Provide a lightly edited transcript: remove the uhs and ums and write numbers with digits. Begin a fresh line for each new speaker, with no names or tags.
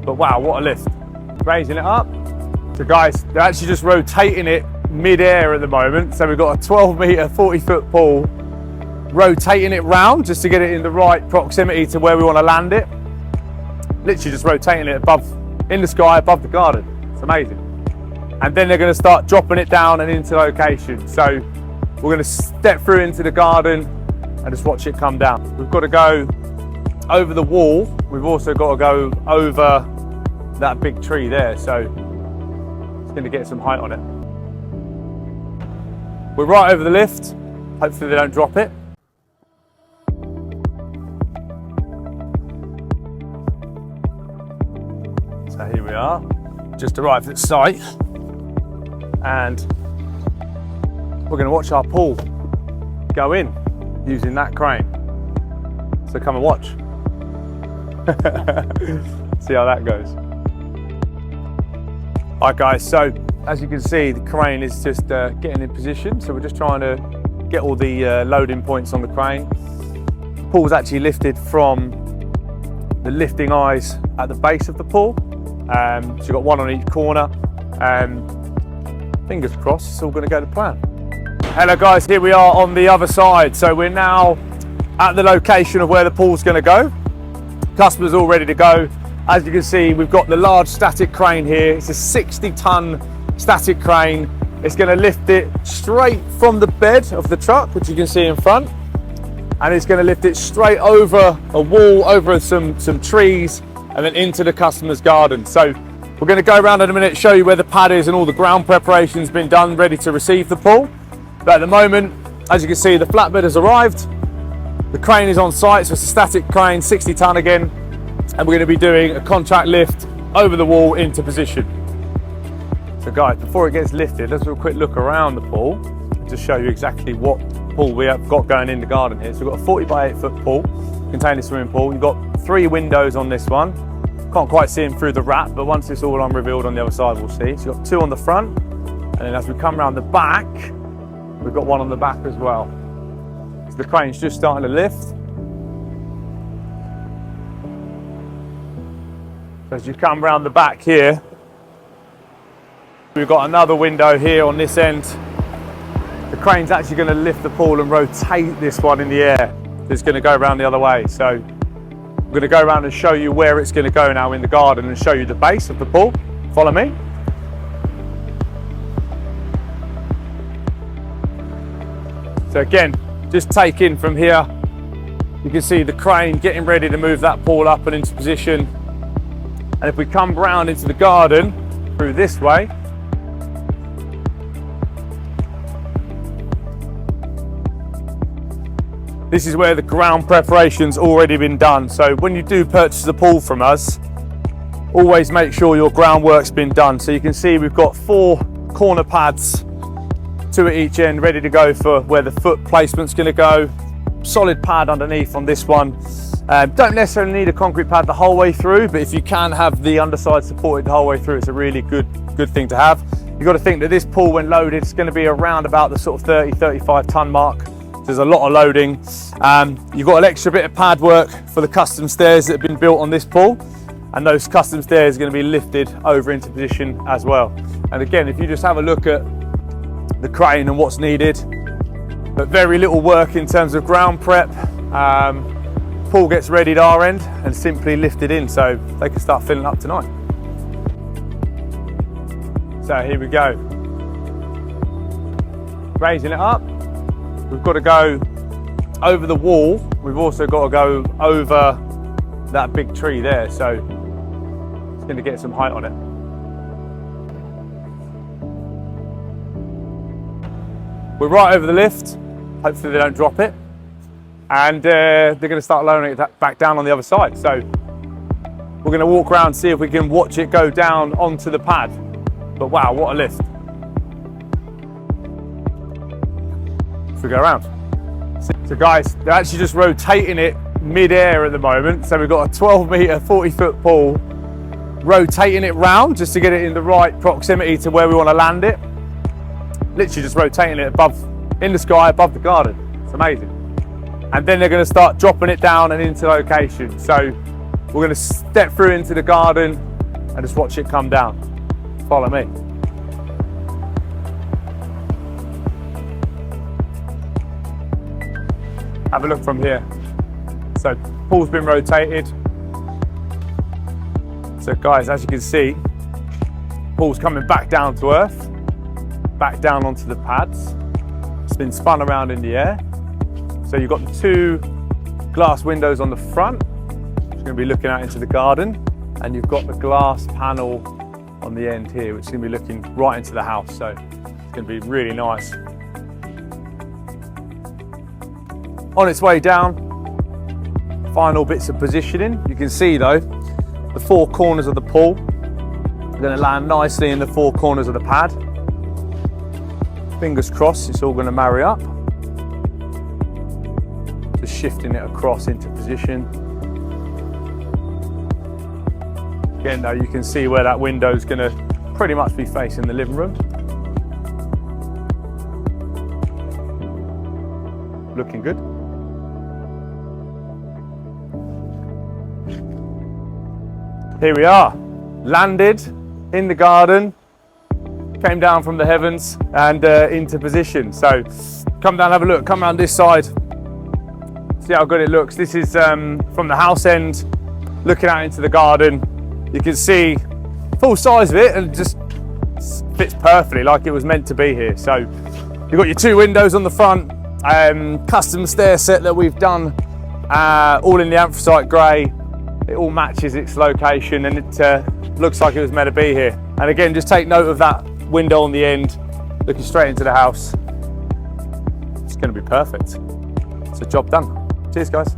But wow, what a lift. Raising it up. So guys, they're actually just rotating it mid-air at the moment. So we've got a 12 metre, 40 foot pool, rotating it round just to get it in the right proximity to where we want to land it. Literally just rotating it above, in the sky, above the garden. It's amazing. And then they're going to start dropping it down and into location. So we're going to step through into the garden and just watch it come down. We've got to go over the wall. We've also got to go over that big tree there. So it's going to get some height on it. We're right over the lift. Hopefully they don't drop it. So here we are, just arrived at site, and we're going to watch our pool go in using that crane. So come and watch. See how that goes. All right guys, so as you can see, the crane is just getting in position. So we're just trying to get all the loading points on the crane. The pool's actually lifted from the lifting eyes at the base of the pool. So you've got one on each corner. Fingers crossed, it's all going to go to plan. Hello guys, here we are on the other side. So we're now at the location of where the pool's going to go. Customer's all ready to go. As you can see, we've got the large static crane here. It's a 60-ton static crane. It's going to lift it straight from the bed of the truck, which you can see in front, and it's going to lift it straight over a wall, over some trees, and then into the customer's garden. So we're going to go around in a minute, show you where the pad is and all the ground preparation's been done, ready to receive the pool. But at the moment, as you can see, the flatbed has arrived. The crane is on site, so it's a static crane, 60 ton again, and we're going to be doing a contract lift over the wall into position. So guys, before it gets lifted, let's do a quick look around the pool and just show you exactly what pool we have got going in the garden here. So we've got a 40 by 8 foot pool, container swimming pool. You've got 3 windows on this one. Can't quite see them through the wrap, but once it's all unrevealed on the other side, we'll see. So you've got 2 on the front, and then as we come around the back, we've got 1 on the back as well. So the crane's just starting to lift. So as you come around the back here, we've got another window here on this end. The crane's actually going to lift the pool and rotate this one in the air. It's going to go around the other way. So we're going to go around and show you where it's going to go now in the garden and show you the base of the pool. Follow me. So again, just take in from here. You can see the crane getting ready to move that pool up and into position. And if we come round into the garden through this way, this is where the ground preparation's already been done. So when you do purchase a pool from us, always make sure your groundwork's been done. So you can see we've got 4 corner pads, 2 at each end, ready to go for where the foot placement's going to go. Solid pad underneath on this one. Don't necessarily need a concrete pad the whole way through, but if you can have the underside supported the whole way through, it's a really good thing to have. You've got to think that this pool, when loaded, it's going to be around about the sort of 30-35 ton mark. There's a lot of loading. You've got an extra bit of pad work for the custom stairs that have been built on this pool, and those custom stairs are going to be lifted over into position as well. And again, if you just have a look at the crane and what's needed, but very little work in terms of ground prep. Pool gets ready at our end and simply lifted in, so they can start filling up tonight. So here we go. Raising it up. We've got to go over the wall. We've also got to go over that big tree there, so it's going to get some height on it. We're right over the lift. Hopefully they don't drop it. And they're going to start lowering it back down on the other side. So we're going to walk around, see if we can watch it go down onto the pad. But wow, what a lift. If we go around. So guys, they're actually just rotating it mid-air at the moment. So we've got a 12 metre, 40 foot pool, rotating it round just to get it in the right proximity to where we want to land it. Literally just rotating it above, in the sky, above the garden. It's amazing. And then they're going to start dropping it down and into location. So we're going to step through into the garden and just watch it come down. Follow me. Have a look from here. So pool's been rotated. So guys, as you can see, pool's coming back down to earth, back down onto the pads. It's been spun around in the air. So you've got the 2 glass windows on the front, which are going to be looking out into the garden, and you've got the glass panel on the end here, which is going to be looking right into the house. So it's going to be really nice. On its way down, final bits of positioning. You can see though, the 4 corners of the pool are going to land nicely in the 4 corners of the pad. Fingers crossed it's all going to marry up. Just shifting it across into position. Again though, you can see where that window is going to pretty much be facing the living room. Looking good. Here we are, landed in the garden, came down from the heavens and into position. So come down, have a look, come around this side, see how good it looks. This is from the house end, looking out into the garden. You can see full size of it and it just fits perfectly like it was meant to be here. So you've got your 2 windows on the front, custom stair set that we've done, all in the anthracite grey. It all matches its location and it looks like it was meant to be here. And again, just take note of that window on the end, looking straight into the house. It's going to be perfect. It's a job done. Cheers, guys.